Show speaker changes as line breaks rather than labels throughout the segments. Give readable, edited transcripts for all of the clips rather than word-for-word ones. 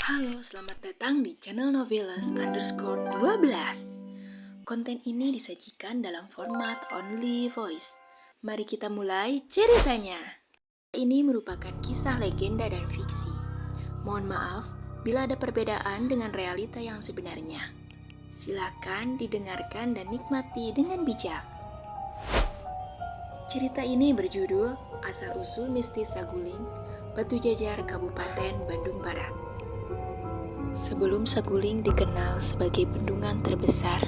Halo, selamat datang di channel Novelas_12. Konten ini disajikan dalam format only voice. Mari kita mulai ceritanya. Ini merupakan kisah legenda dan fiksi. Mohon maaf bila ada perbedaan dengan realita yang sebenarnya. Silakan didengarkan dan nikmati dengan bijak. Cerita ini berjudul Asal-usul Mistis Saguling, Batu Jajar, Kabupaten Bandung Barat. Sebelum Saguling dikenal sebagai bendungan terbesar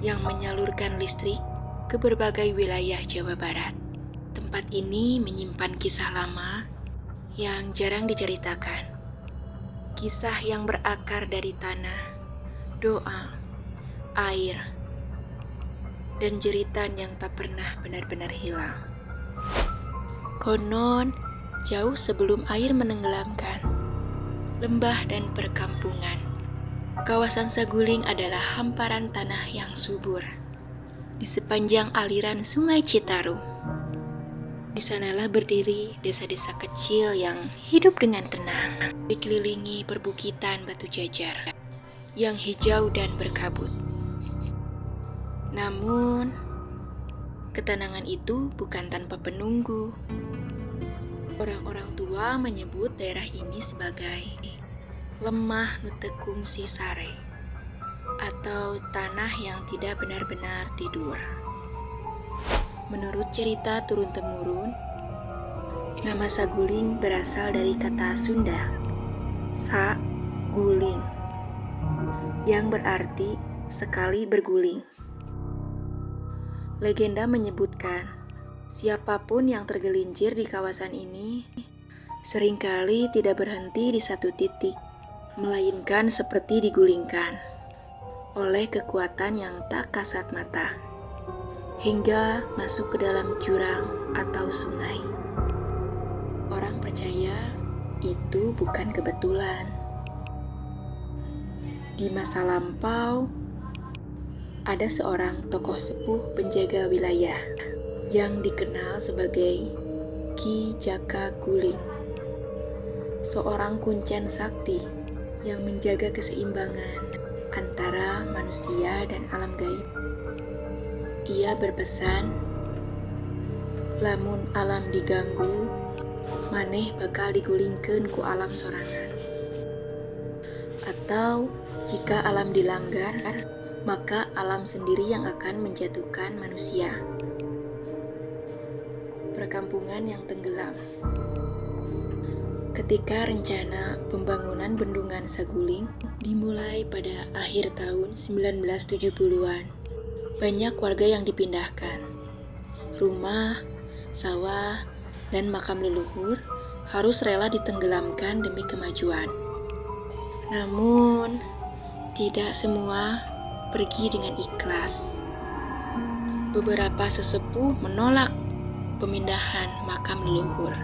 yang menyalurkan listrik ke berbagai wilayah Jawa Barat, tempat ini menyimpan kisah lama yang jarang diceritakan. Kisah yang berakar dari tanah, doa, air, dan jeritan yang tak pernah benar-benar hilang. Konon, jauh sebelum air menenggelamkan lembah dan perkampungan, kawasan Saguling adalah hamparan tanah yang subur di sepanjang aliran Sungai Citarum. Di sanalah berdiri desa-desa kecil yang hidup dengan tenang, dikelilingi perbukitan batu jajar yang hijau dan berkabut. Namun, ketenangan itu bukan tanpa penunggu. Orang-orang tua menyebut daerah ini sebagai Lemah Nutekung Sisare, atau tanah yang tidak benar-benar tidur. Menurut cerita turun-temurun, nama Saguling berasal dari kata Sunda sa guling, yang berarti sekali berguling. Legenda menyebutkan, siapapun yang tergelincir di kawasan ini seringkali tidak berhenti di satu titik, melainkan seperti digulingkan oleh kekuatan yang tak kasat mata, hingga masuk ke dalam jurang atau sungai. Orang percaya itu bukan kebetulan. Di masa lampau, ada seorang tokoh sepuh penjaga wilayah yang dikenal sebagai Ki Jaka Guling, seorang kuncen sakti yang menjaga keseimbangan antara manusia dan alam gaib. Ia berpesan, lamun alam diganggu, maneh bakal digulingkeun ku alam sorangan. Atau jika alam dilanggar, maka alam sendiri yang akan menjatuhkan manusia. Perkampungan yang tenggelam. Ketika rencana pembangunan bendungan Saguling dimulai pada akhir tahun 1970-an, banyak warga yang dipindahkan. Rumah, sawah, dan makam leluhur harus rela ditenggelamkan demi kemajuan. Namun, tidak semua pergi dengan ikhlas. Beberapa sesepuh menolak pemindahan makam leluhur.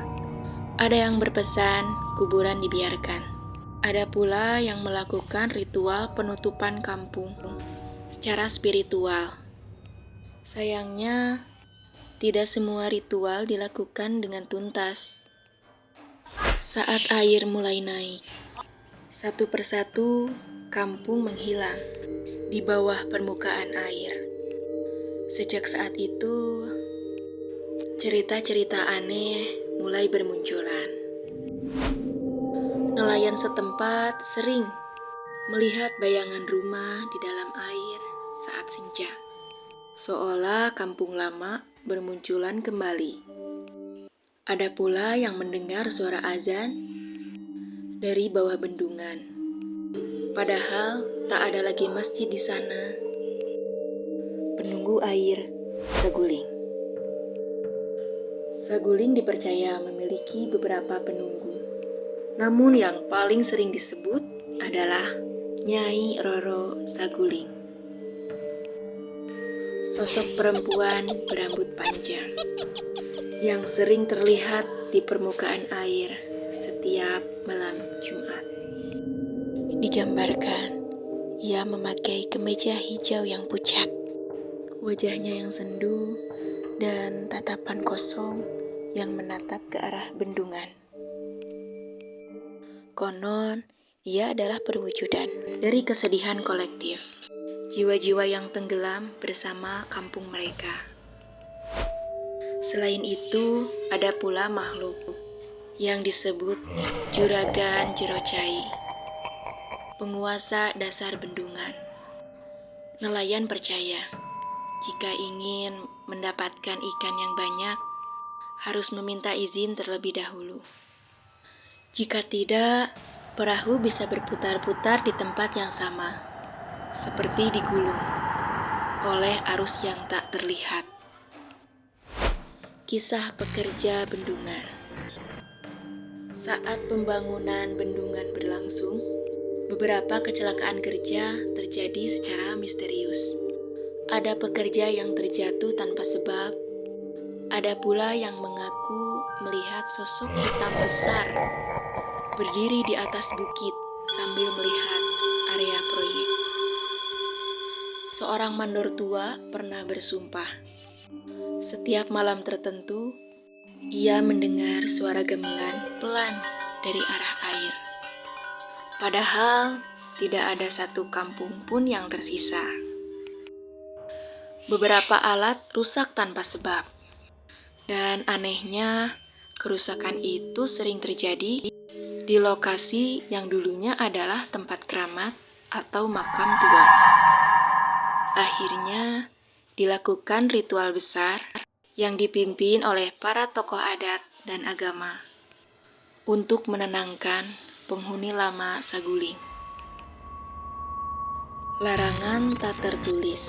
Ada yang berpesan kuburan dibiarkan. Ada pula yang melakukan ritual penutupan kampung secara spiritual. Sayangnya, tidak semua ritual dilakukan dengan tuntas. Saat air mulai naik, satu persatu kampung menghilang di bawah permukaan air. Sejak saat itu, cerita-cerita aneh mulai bermunculan. Nelayan setempat sering melihat bayangan rumah di dalam air saat senja, seolah kampung lama bermunculan kembali. Ada pula yang mendengar suara azan dari bawah bendungan, padahal tak ada lagi masjid di sana. Penunggu air Saguling. Saguling dipercaya memiliki beberapa penunggu, namun yang paling sering disebut adalah Nyai Roro Saguling. Sosok perempuan berambut panjang yang sering terlihat di permukaan air setiap malam Jumat. Digambarkan, ia memakai kemeja hijau yang pucat, wajahnya yang sendu, dan tatapan kosong yang menatap ke arah bendungan. Konon, Ia adalah perwujudan dari kesedihan kolektif, jiwa-jiwa yang tenggelam bersama kampung mereka. Selain itu, ada pula makhluk yang disebut Juragan Jerocai, penguasa dasar bendungan. Nelayan percaya, jika ingin mendapatkan ikan yang banyak, harus meminta izin terlebih dahulu. Jika tidak, perahu bisa berputar-putar di tempat yang sama, seperti digulung oleh arus yang tak terlihat. Kisah pekerja bendungan. Saat pembangunan bendungan berlangsung, beberapa kecelakaan kerja terjadi secara misterius. Ada pekerja yang terjatuh tanpa sebab, ada pula yang mengaku melihat sosok hitam besar berdiri di atas bukit sambil melihat area proyek. Seorang mandor tua pernah bersumpah, setiap malam tertentu, ia mendengar suara gamelan pelan dari arah air. Padahal tidak ada satu kampung pun yang tersisa. Beberapa alat rusak tanpa sebab. Dan anehnya, kerusakan itu sering terjadi di lokasi yang dulunya adalah tempat keramat atau makam tua. Akhirnya, dilakukan ritual besar yang dipimpin oleh para tokoh adat dan agama untuk menenangkan penghuni lama Saguling. Larangan tak tertulis.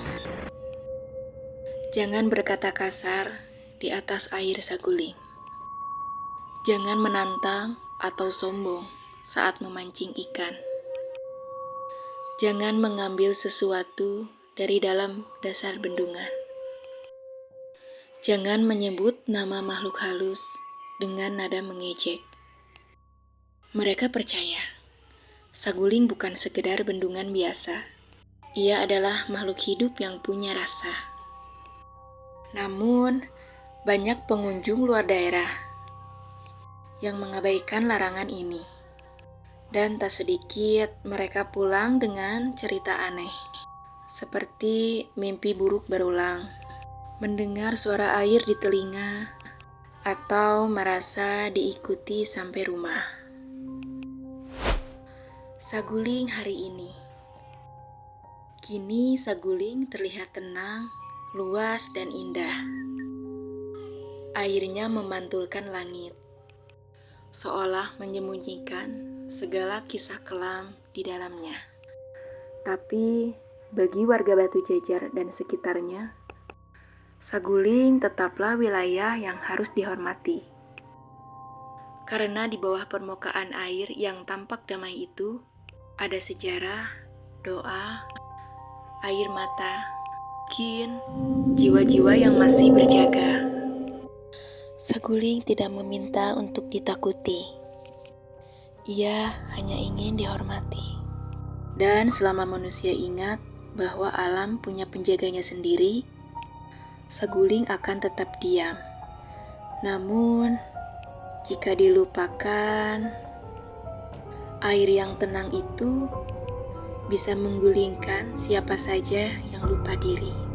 Jangan berkata kasar di atas air Saguling. Jangan menantang atau sombong saat memancing ikan. Jangan mengambil sesuatu dari dalam dasar bendungan. Jangan menyebut nama makhluk halus dengan nada mengejek. Mereka percaya, Saguling bukan sekedar bendungan biasa. Ia adalah makhluk hidup yang punya rasa. Namun, banyak pengunjung luar daerah yang mengabaikan larangan ini. Dan tak sedikit mereka pulang dengan cerita aneh, seperti mimpi buruk berulang, mendengar suara air di telinga, atau merasa diikuti sampai rumah. Saguling hari ini. Kini Saguling terlihat tenang, luas dan indah. Airnya memantulkan langit, seolah menyembunyikan segala kisah kelam di dalamnya. Tapi bagi warga Batu Jajar dan sekitarnya, Saguling tetaplah wilayah yang harus dihormati. Karena di bawah permukaan air yang tampak damai itu, ada sejarah, doa, air mata, mungkin jiwa-jiwa yang masih berjaga. Saguling tidak meminta untuk ditakuti. Ia hanya ingin dihormati. Dan selama manusia ingat bahwa alam punya penjaganya sendiri, Saguling akan tetap diam. Namun, jika dilupakan, air yang tenang itu bisa menggulingkan siapa saja yang lupa diri.